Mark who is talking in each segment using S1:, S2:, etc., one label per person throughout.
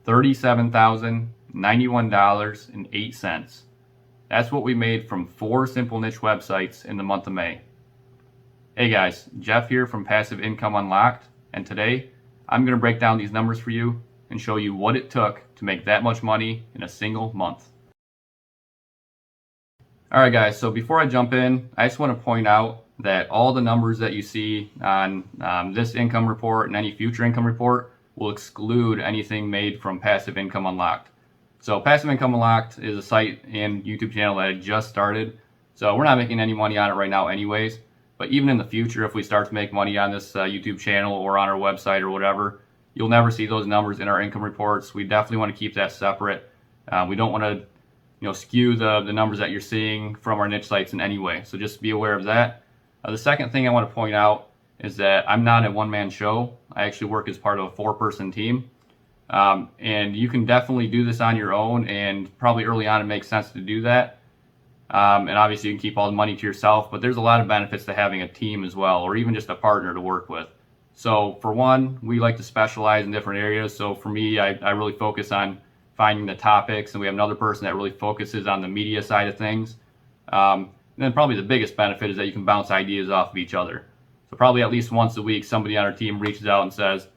S1: $37,091.08. That's what we made from 4 simple niche websites in the month of May. Hey guys, Jeff here from Passive Income Unlocked, and today I'm going to break down these numbers for you and show you what it took to make that much money in a single month. Alright guys, so before I jump in, I just want to point out that all the numbers that you see on this income report and any future income report will exclude anything made from Passive Income Unlocked. So Passive Income Unlocked is a site and YouTube channel that I just started, so we're not making any money on it right now anyways, but even in the future if we start to make money on this YouTube channel or on our website or whatever, you'll never see those numbers in our income reports. We definitely want to keep that separate. We don't want to skew the numbers that you're seeing from our niche sites in any way. So just be aware of that. The second thing I want to point out is that I'm not a one-man show. I actually work as part of a 4-person team. And you can definitely do this on your own, and probably early on it makes sense to do that. And obviously you can keep all the money to yourself, but there's a lot of benefits to having a team as well, or even just a partner to work with. So for one, we like to specialize in different areas. So for me, I really focus on finding the topics, and we have another person that really focuses on the media side of things. And then probably the biggest benefit is that you can bounce ideas off of each other. So probably at least once a week, somebody on our team reaches out and says,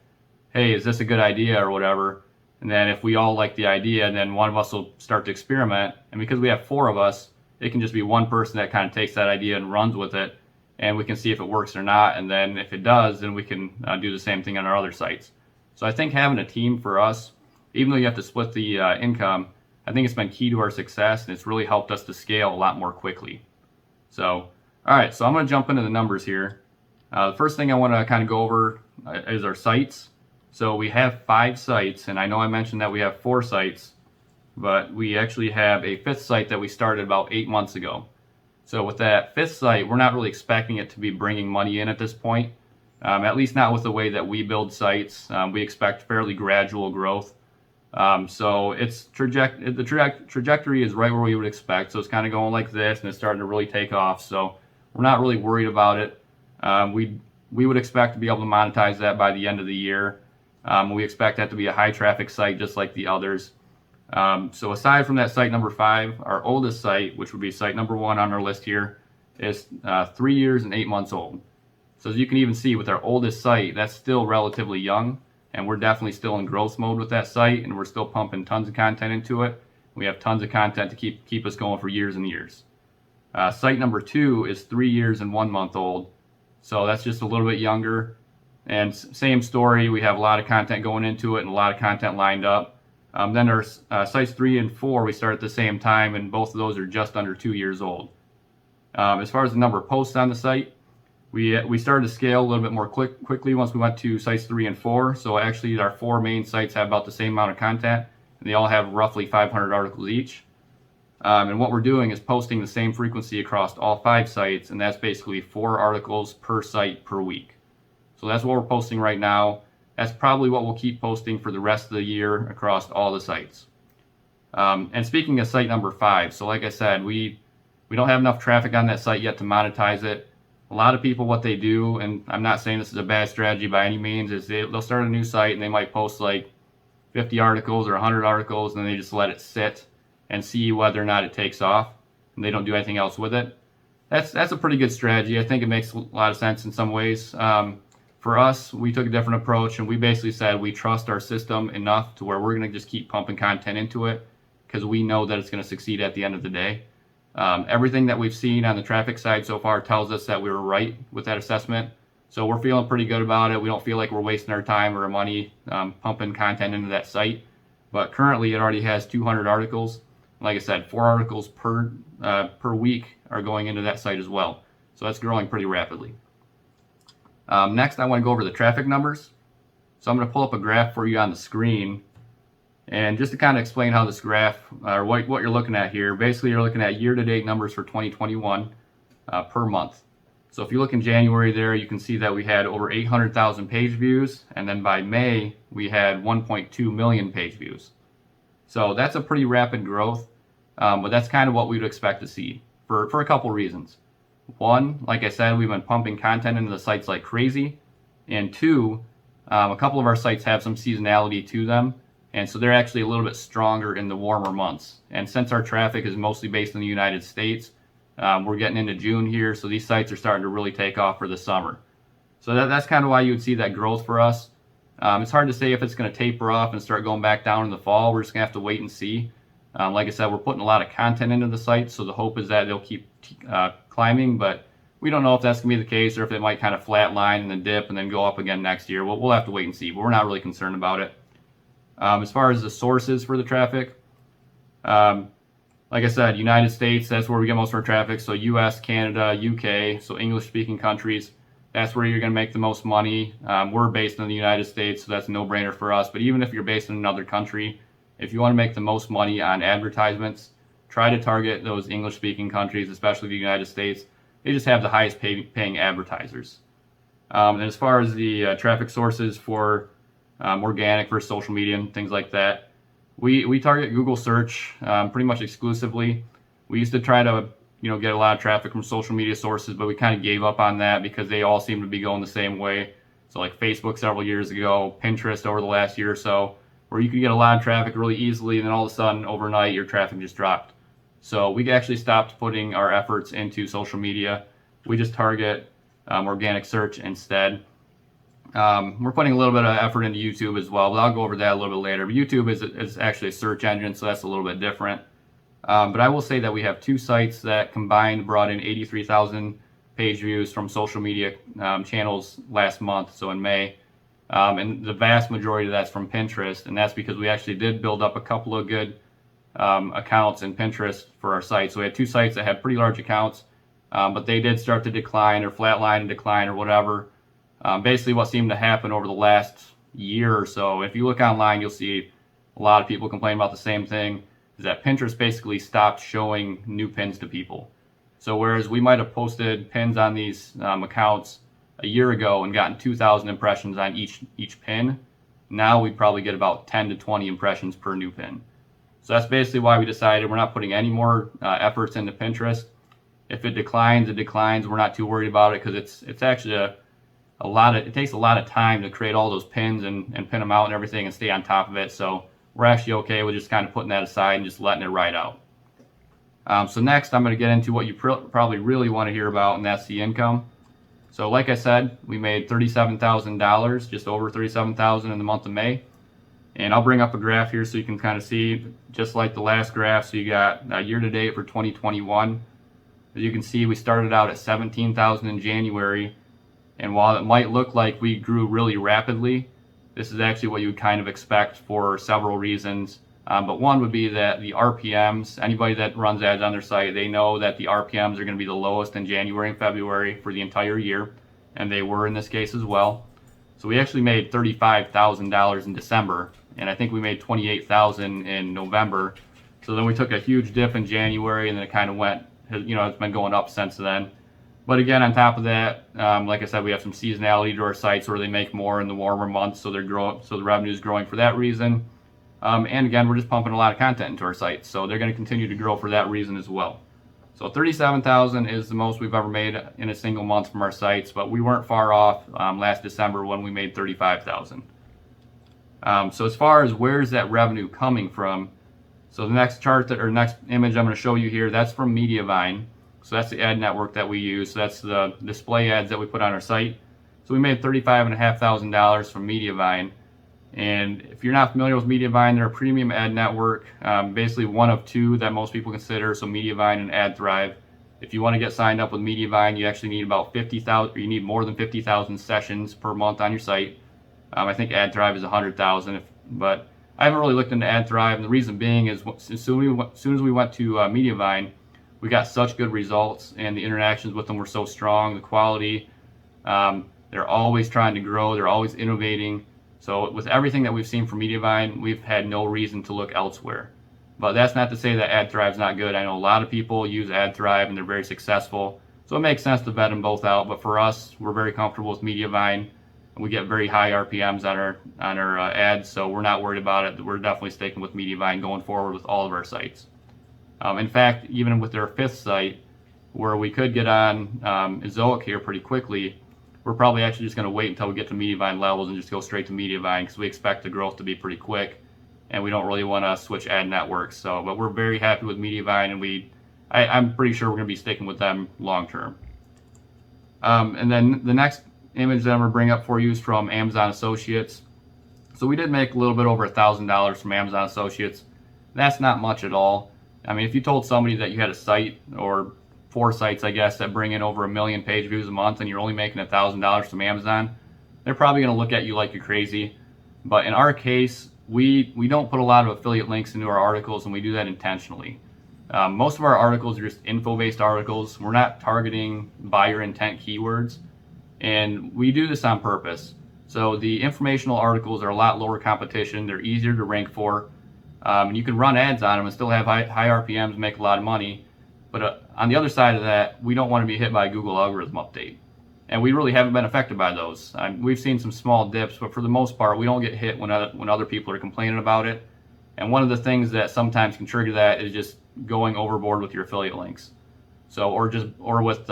S1: hey, is this a good idea or whatever? And then if we all like the idea, then one of us will start to experiment. And because we have 4 of us, it can just be one person that kind of takes that idea and runs with it, and we can see if it works or not. And then if it does, then we can do the same thing on our other sites. So I think having a team for us, even though you have to split the income, I think it's been key to our success, and it's really helped us to scale a lot more quickly. So, all right, so I'm going to jump into the numbers here. The first thing I want to kind of go over is our sites. So we have 5 sites, and I know I mentioned that we have 4 sites, but we actually have a 5th site that we started about 8 months ago. So with that 5th site, we're not really expecting it to be bringing money in at this point, at least not with the way that we build sites. We expect fairly gradual growth. So it's the trajectory is right where we would expect. So it's kind of going like this, and it's starting to really take off. So we're not really worried about it. We would expect to be able to monetize that by the end of the year. We expect that to be a high traffic site just like the others. So aside from that site number 5, our oldest site, which would be site number 1 on our list here, is 3 years and 8 months old. So as you can even see with our oldest site, that's still relatively young. And we're definitely still in growth mode with that site, and we're still pumping tons of content into it. We have tons of content to keep us going for years and years. Site number 2 is 3 years and 1 month old, so that's just a little bit younger. And same story, we have a lot of content going into it and a lot of content lined up. Then our sites 3 and 4, we start at the same time, and both of those are just under 2 years old. As far as the number of posts on the site, we started to scale a little bit more quickly once we went to sites 3 and 4. So actually our 4 main sites have about the same amount of content, and they all have roughly 500 articles each. And what we're doing is posting the same frequency across all 5 sites, and that's basically 4 articles per site per week. So that's what we're posting right now. That's probably what we'll keep posting for the rest of the year across all the sites. And speaking of site number 5, so like I said, we don't have enough traffic on that site yet to monetize it. A lot of people, what they do, and I'm not saying this is a bad strategy by any means, is they'll start a new site and they might post like 50 articles or 100 articles, and then they just let it sit and see whether or not it takes off, and they don't do anything else with it. That's a pretty good strategy. I think it makes a lot of sense in some ways. For us, we took a different approach, and we basically said we trust our system enough to where we're going to just keep pumping content into it because we know that it's going to succeed at the end of the day. Everything that we've seen on the traffic side so far tells us that we were right with that assessment. So we're feeling pretty good about it. We don't feel like we're wasting our time or our money pumping content into that site. But currently it already has 200 articles. Like I said, 4 articles per week are going into that site as well. So that's growing pretty rapidly. Next, I want to go over the traffic numbers. So I'm going to pull up a graph for you on the screen. And just to kind of explain how this graph, or what you're looking at here, basically you're looking at year-to-date numbers for 2021 per month. So if you look in January there, you can see that we had over 800,000 page views, and then by May, we had 1.2 million page views. So that's a pretty rapid growth, but that's kind of what we would expect to see for a couple reasons. One, like I said, we've been pumping content into the sites like crazy, and 2, a couple of our sites have some seasonality to them. And so they're actually a little bit stronger in the warmer months. And since our traffic is mostly based in the United States, we're getting into June here, so these sites are starting to really take off for the summer. So that's kind of why you would see that growth for us. It's hard to say if it's going to taper off and start going back down in the fall. We're just going to have to wait and see. Like I said, we're putting a lot of content into the site, so the hope is that they'll keep climbing, but we don't know if that's going to be the case or if it might kind of flatline and then dip and then go up again next year. We'll have to wait and see, but we're not really concerned about it. As far as the sources for the traffic, like I said, United States, that's where we get most of our traffic. So US, Canada, UK, so English-speaking countries, that's where you're going to make the most money. We're based in the United States, so that's a no-brainer for us. But even if you're based in another country, if you want to make the most money on advertisements, try to target those English-speaking countries, especially the United States. They just have the highest paying advertisers. And as far as the traffic sources for organic versus social media and things like that, we target Google search pretty much exclusively. We used to try to get a lot of traffic from social media sources, but we kind of gave up on that because they all seem to be going the same way. So like Facebook several years ago, Pinterest over the last year or so, where you could get a lot of traffic really easily, and then all of a sudden overnight your traffic just dropped. So we actually stopped putting our efforts into social media. We just target organic search instead. We're putting a little bit of effort into YouTube as well, but I'll go over that a little bit later. But YouTube is actually a search engine, so that's a little bit different. But I will say that we have two sites that combined brought in 83,000 page views from social media channels last month, so in May. And the vast majority of that's from Pinterest, and that's because we actually did build up a couple of good accounts in Pinterest for our site. So we had two sites that had pretty large accounts, but they did start to decline or flatline and decline or whatever. Basically what seemed to happen over the last year or so, if you look online, you'll see a lot of people complain about the same thing, is that Pinterest basically stopped showing new pins to people. So whereas we might have posted pins on these accounts a year ago and gotten 2,000 impressions on each pin, now we probably get about 10 to 20 impressions per new pin. So that's basically why we decided we're not putting any more efforts into Pinterest. If it declines, it declines. We're not too worried about it because it's actually it takes a lot of time to create all those pins and pin them out and everything and stay on top of it. So we're actually okay with just kind of putting that aside and just letting it ride out. So next I'm going to get into what you probably really want to hear about, and that's the income. So like I said, we made $37,000, just over $37,000 in the month of May. And I'll bring up a graph here so you can kind of see, just like the last graph. So you got year to date for 2021. As you can see, we started out at $17,000 in January. And while it might look like we grew really rapidly, this is actually what you would kind of expect for several reasons. But one would be that the RPMs, anybody that runs ads on their site, they know that the RPMs are going to be the lowest in January and February for the entire year. And they were in this case as well. So we actually made $35,000 in December. And I think we made $28,000 in November. So then we took a huge dip in January, and then it kind of went, it's been going up since then. But again, on top of that, like I said, we have some seasonality to our sites where they make more in the warmer months, so the revenue is growing for that reason. And again, we're just pumping a lot of content into our sites, so they're going to continue to grow for that reason as well. So $37,000 is the most we've ever made in a single month from our sites, but we weren't far off last December when we made $35,000. So as far as where's that revenue coming from, so the next next image I'm going to show you here, that's from Mediavine. So that's the ad network that we use. So that's the display ads that we put on our site. So we made $35,500 from Mediavine. And if you're not familiar with Mediavine, they're a premium ad network, basically one of two that most people consider, so Mediavine and AdThrive. If you want to get signed up with Mediavine, you actually need about 50,000, or you need more than 50,000 sessions per month on your site. I think AdThrive is 100,000, but I haven't really looked into AdThrive, and the reason being is as soon as we went to Mediavine, we got such good results, and the interactions with them were so strong, the quality, they're always trying to grow, they're always innovating. So with everything that we've seen from Mediavine, we've had no reason to look elsewhere. But that's not to say that AdThrive's not good. I know a lot of people use AdThrive and they're very successful. So it makes sense to vet them both out. But for us, we're very comfortable with Mediavine. And we get very high RPMs on our ads, so we're not worried about it. We're definitely sticking with Mediavine going forward with all of our sites. In fact, even with their fifth site, where we could get on Ezoic here pretty quickly, we're probably actually just going to wait until we get to Mediavine levels and just go straight to Mediavine because we expect the growth to be pretty quick. and we don't really want to switch ad networks. So, but we're very happy with Mediavine, and I'm pretty sure we're going to be sticking with them long term. And then the next image that I'm going to bring up for you is from Amazon Associates. So we did make a little bit over $1,000 from Amazon Associates. That's not much at all. I mean, if you told somebody that you had a site, or 4 sites, I guess, that bring in over 1 million page views a month, and you're only making $1,000 from Amazon, they're probably going to look at you like you're crazy. But in our case, we don't put a lot of affiliate links into our articles, and we do that intentionally. Most of our articles are just info-based articles. We're not targeting buyer intent keywords, and we do this on purpose. So the informational articles are a lot lower competition. They're easier to rank for. And you can run ads on them and still have high RPMs, make a lot of money. But on the other side of that, we don't want to be hit by a Google algorithm update. And we really haven't been affected by those. We've seen some small dips, but for the most part, we don't get hit when other people are complaining about it. And one of the things that sometimes can trigger that is just going overboard with your affiliate links. So, or with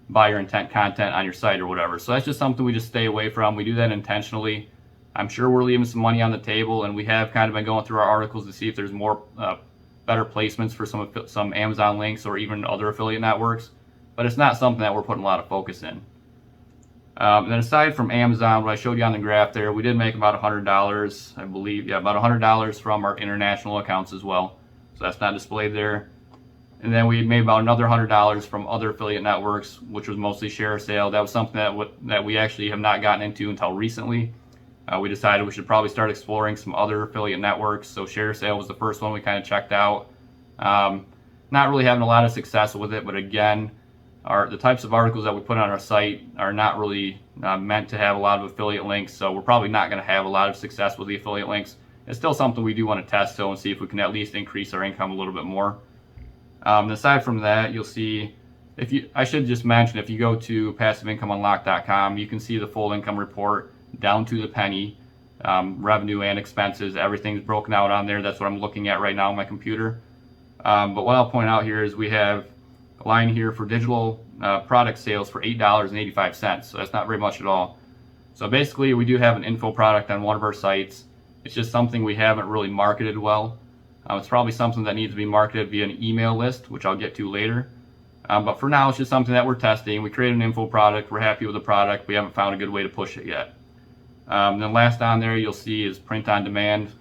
S1: buyer intent content on your site or whatever. So that's just something we just stay away from. We do that intentionally. I'm sure we're leaving some money on the table, and we have kind of been going through our articles to see if there's more better placements for some Amazon links or even other affiliate networks. But it's not something that we're putting a lot of focus in. And then aside from Amazon, what I showed you on the graph there, we did make about $100, I believe. Yeah, about $100 from our international accounts as well. So that's not displayed there. And then we made about another $100 from other affiliate networks, which was mostly share sale. That was something that we actually have not gotten into until recently. We decided we should probably start exploring some other affiliate networks. So share sale was the first one we kind of checked out. Not really having a lot of success with it, but again, the types of articles that we put on our site are not really meant to have a lot of affiliate links. So we're probably not going to have a lot of success with the affiliate links. It's still something we do want to test though, and see if we can at least increase our income a little bit more. Aside from that, you'll see, I should just mention, if you go to passiveincomeunlock.com, you can see the full income report down to the penny, revenue and expenses. Everything's broken out on there. That's what I'm looking at right now on my computer. But what I'll point out here is we have a line here for digital product sales for $8.85. So that's not very much at all. So basically, we do have an info product on one of our sites. It's just something we haven't really marketed well. It's probably something that needs to be marketed via an email list, which I'll get to later. But for now, it's just something that we're testing. We created an info product. We're happy with the product. We haven't found a good way to push it yet. Then last on there, you'll see is print on demand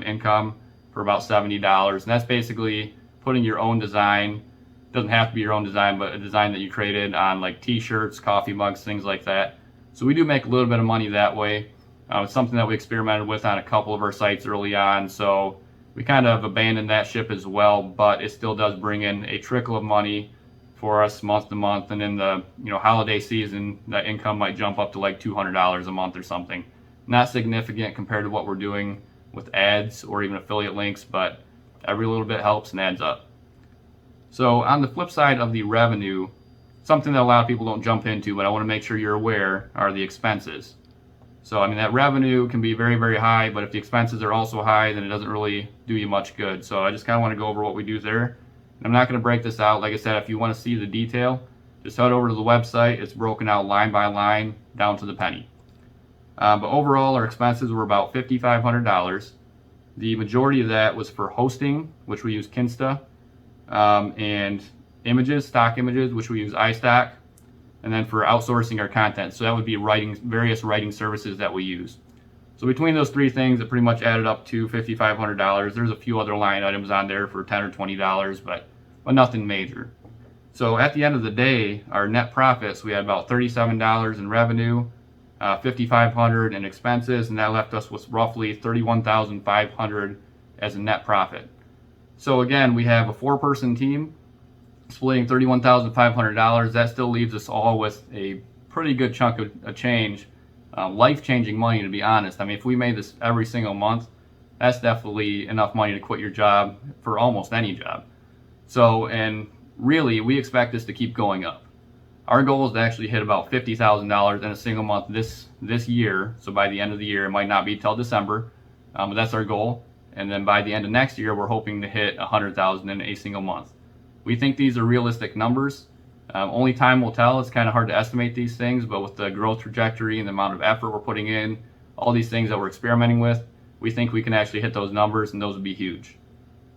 S1: income for about $70. And that's basically putting your own design. It doesn't have to be your own design, but a design that you created on like t-shirts, coffee mugs, things like that. So we do make a little bit of money that way. It's something that we experimented with on a couple of our sites early on. So we kind of abandoned that ship as well, but it still does bring in a trickle of money for us month to month. And in the holiday season, that income might jump up to like $200 a month or something. Not significant compared to what we're doing with ads or even affiliate links, but every little bit helps and adds up. So on the flip side of the revenue, something that a lot of people don't jump into, but I want to make sure you're aware, are the expenses. So, I mean, that revenue can be very, very high, but if the expenses are also high, then it doesn't really do you much good. So I just kind of want to go over what we do there. And I'm not going to break this out. Like I said, if you want to see the detail, just head over to the website. It's broken out line by line, down to the penny. But overall, our expenses were about $5,500. The majority of that was for hosting, which we use Kinsta, and images, stock images, which we use iStock, and then for outsourcing our content. So that would be various writing services that we use. So between those three things, it pretty much added up to $5,500. There's a few other line items on there for $10 or $20, but nothing major. So at the end of the day, our net profits, we had about $37 in revenue, $5,500 in expenses, and that left us with roughly $31,500 as a net profit. So again, we have a 4-person team splitting $31,500. That still leaves us all with a pretty good chunk of change, life-changing money, to be honest. I mean, if we made this every single month, that's definitely enough money to quit your job for almost any job. So, and really, we expect this to keep going up. Our goal is to actually hit about $50,000 in a single month this year. So by the end of the year, it might not be till December, but that's our goal. And then by the end of next year, we're hoping to hit $100,000 in a single month. We think these are realistic numbers. Only time will tell. It's kind of hard to estimate these things, but with the growth trajectory and the amount of effort we're putting in, all these things that we're experimenting with, we think we can actually hit those numbers, and those would be huge.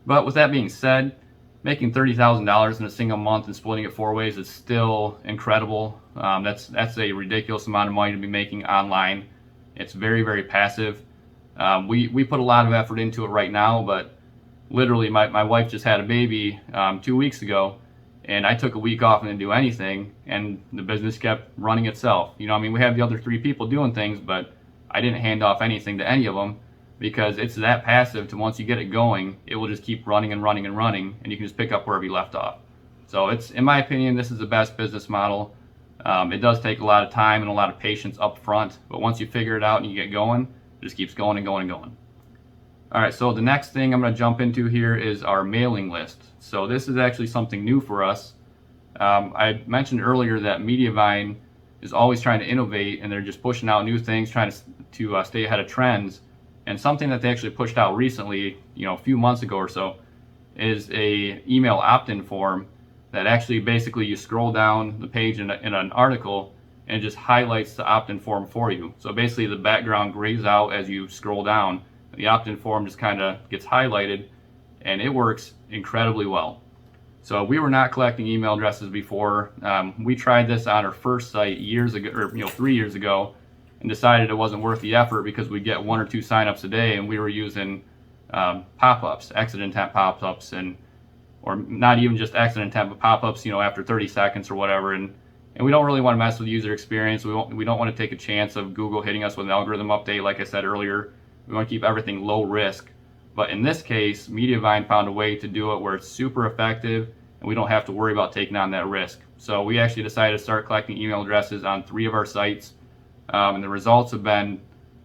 S1: But with that being said, making $30,000 in a single month and splitting it 4 ways is still incredible. That's a ridiculous amount of money to be making online. It's very, very passive. We put a lot of effort into it right now, but literally my wife just had a baby 2 weeks ago, and I took a week off and didn't do anything, and the business kept running itself. You know, I mean, we have the other 3 people doing things, but I didn't hand off anything to any of them, because it's that passive to once you get it going, it will just keep running and running and running, and you can just pick up wherever you left off. So it's, in my opinion, this is the best business model. It does take a lot of time and a lot of patience up front, but once you figure it out and you get going, it just keeps going and going and going. All right, so the next thing I'm going to jump into here is our mailing list. So this is actually something new for us. I mentioned earlier that Mediavine is always trying to innovate, and they're just pushing out new things, trying to stay ahead of trends. And something that they actually pushed out recently, you know, a few months ago or so, is a email opt-in form that actually basically you scroll down the page in an article and it just highlights the opt-in form for you. So basically the background grays out as you scroll down. The opt-in form just kind of gets highlighted, and it works incredibly well. So we were not collecting email addresses before. We tried this on our first site years ago, or 3 years ago, and decided it wasn't worth the effort because we get 1 or 2 signups a day, and we were using pop-ups, exit intent pop-ups, or not even just exit intent, but pop-ups, you know, after 30 seconds or whatever. And we don't really want to mess with user experience. We don't want to take a chance of Google hitting us with an algorithm update, like I said earlier. We want to keep everything low risk. But in this case, Mediavine found a way to do it where it's super effective, and we don't have to worry about taking on that risk. So we actually decided to start collecting email addresses on 3 of our sites. And the results have been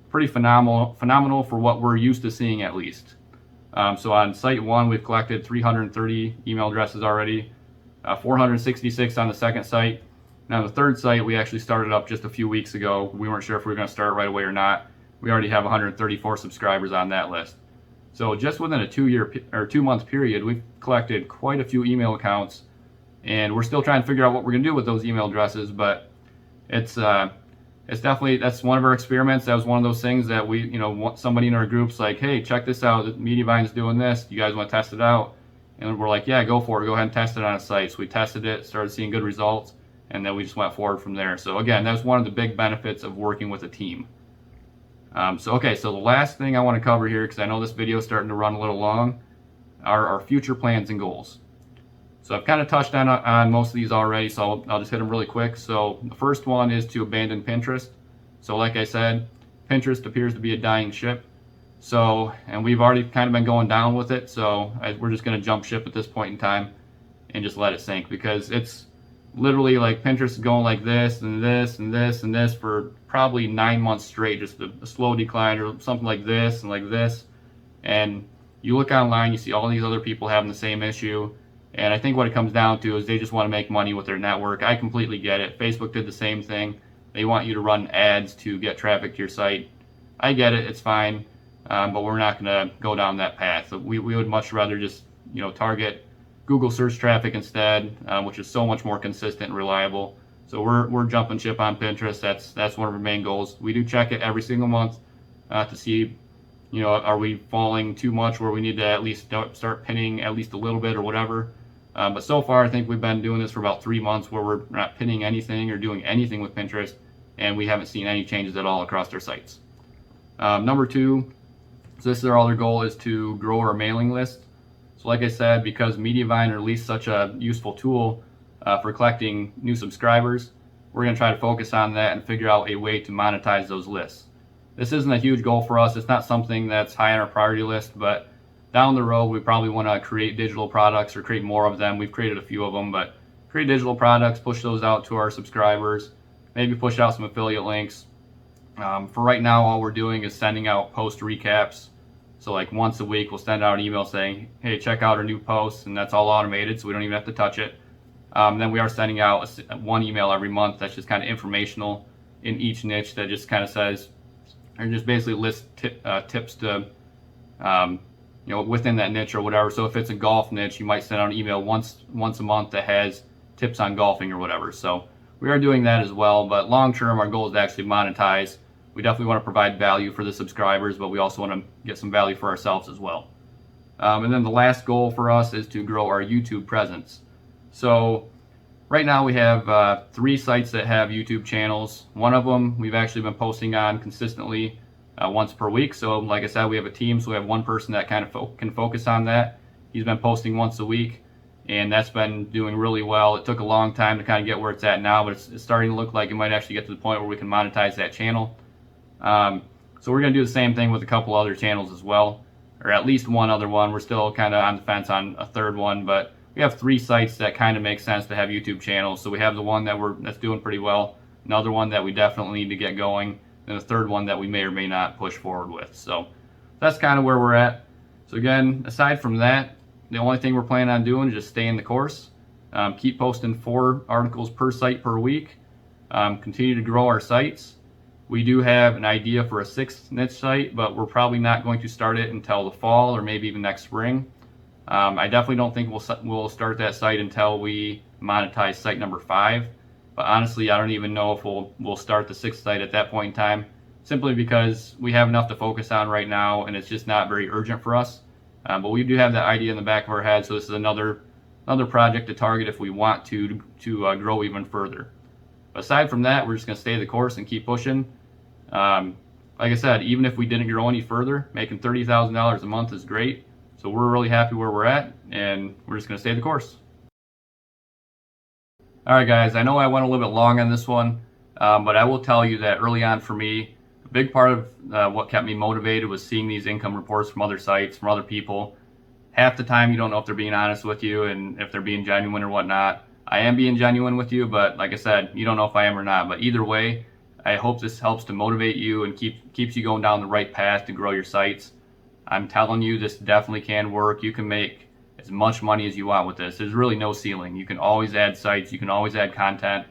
S1: pretty phenomenal for what we're used to seeing, at least. So on site 1, we've collected 330 email addresses already, 466 on the second site. Now the third site we actually started up just a few weeks ago. We weren't sure if we were going to start right away or not. We already have 134 subscribers on that list. So just within a 2-month period, we've collected quite a few email accounts, and we're still trying to figure out what we're going to do with those email addresses. But it's definitely, that's one of our experiments. That was one of those things that we, you know, somebody in our group's like, hey, check this out. Mediavine's doing this. You guys want to test it out? And we're like, yeah, go for it. Go ahead and test it on a site. So we tested it, started seeing good results, and then we just went forward from there. So again, that's one of the big benefits of working with a team. So the last thing I want to cover here, because I know this video is starting to run a little long, are our future plans and goals. So I've kind of touched on most of these already, so I'll just hit them really quick. So the first one is to abandon Pinterest. So like I said, Pinterest appears to be a dying ship. So, and we've already kind of been going down with it, so we're just going to jump ship at this point in time and just let it sink, because it's literally like Pinterest is going like this and this and this and this for probably 9 months straight, just a slow decline or something like this and like this. And you look online, you see all these other people having the same issue. And I think what it comes down to is they just want to make money with their network. I completely get it. Facebook did the same thing. They want you to run ads to get traffic to your site. I get it. It's fine. But we're not going to go down that path. So we would much rather just, you know, target Google search traffic instead, which is so much more consistent and reliable. So we're jumping ship on Pinterest. That's one of our main goals. We do check it every single month to see, you know, are we falling too much where we need to at least start pinning at least a little bit or whatever. But so far, I think we've been doing this for about 3 months where we're not pinning anything or doing anything with Pinterest, and we haven't seen any changes at all across our sites. Number 2, so this is our other goal, is to grow our mailing list. So like I said, because Mediavine released such a useful tool for collecting new subscribers, we're going to try to focus on that and figure out a way to monetize those lists. This isn't a huge goal for us. It's not something that's high on our priority list, but down the road, we probably want to create digital products or create more of them. We've created a few of them, but create digital products, push those out to our subscribers, maybe push out some affiliate links. For right now, all we're doing is sending out post recaps. So like once a week, we'll send out an email saying, hey, check out our new posts, and that's all automated, so we don't even have to touch it. Then we are sending out one email every month that's just kind of informational in each niche that just kind of says, or just basically lists tips to, you know, within that niche or whatever. So if it's a golf niche, you might send out an email once a month that has tips on golfing or whatever. So we are doing that as well, but long term, our goal is to actually monetize we definitely want to provide value for the subscribers, but we also want to get some value for ourselves as well. And then the last goal for us is to grow our YouTube presence. So right now we have 3 sites that have YouTube channels. One of them we've actually been posting on consistently once per week. So like I said, we have a team, so we have one person that kind of can focus on that. He's been posting once a week, and that's been doing really well. It took a long time to kind of get where it's at now, but it's starting to look like it might actually get to the point where we can monetize that channel. So we're going to do the same thing with a couple other channels as well, or at least one other one. We're still kind of on the fence on a third one, but we have 3 sites that kind of make sense to have YouTube channels. So we have the one that's doing pretty well, another one that we definitely need to get going, and a third one that we may or may not push forward with. So that's kind of where we're at. So again, aside from that, the only thing we're planning on doing is just staying the course. Keep posting 4 articles per site per week. Continue to grow our sites. We do have an idea for a 6th niche site, but we're probably not going to start it until the fall or maybe even next spring. I definitely don't think we'll start that site until we monetize site number 5. But honestly, I don't even know if we'll start the 6th site at that point in time, simply because we have enough to focus on right now, and it's just not very urgent for us. But we do have that idea in the back of our head, so this is another project to target if we want to grow even further. Aside from that, we're just going to stay the course and keep pushing. Like I said, even if we didn't grow any further, making $30,000 a month is great. So we're really happy where we're at, and we're just going to stay the course. All right, guys, I know I went a little bit long on this one, but I will tell you that early on for me, a big part of what kept me motivated was seeing these income reports from other sites, from other people. Half the time you don't know if they're being honest with you and if they're being genuine or whatnot. I am being genuine with you, but like I said, you don't know if I am or not. But either way, I hope this helps to motivate you and keeps you going down the right path to grow your sites. I'm telling you, this definitely can work. You can make as much money as you want with this. There's really no ceiling. You can always add sites. You can always add content.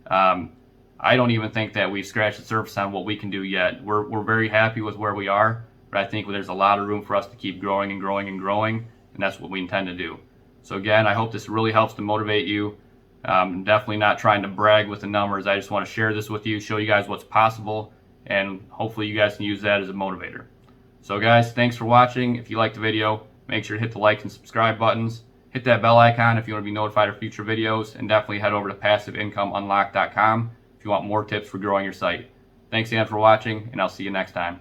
S1: I don't even think that we've scratched the surface on what we can do yet. We're very happy with where we are, but I think there's a lot of room for us to keep growing and growing and growing, and that's what we intend to do. So again, I hope this really helps to motivate you. I'm definitely not trying to brag with the numbers. I just want to share this with you, show you guys what's possible, and hopefully you guys can use that as a motivator. So guys, thanks for watching. If you liked the video, make sure to hit the like and subscribe buttons. Hit that bell icon if you want to be notified of future videos, and definitely head over to PassiveIncomeUnlock.com if you want more tips for growing your site. Thanks again for watching, and I'll see you next time.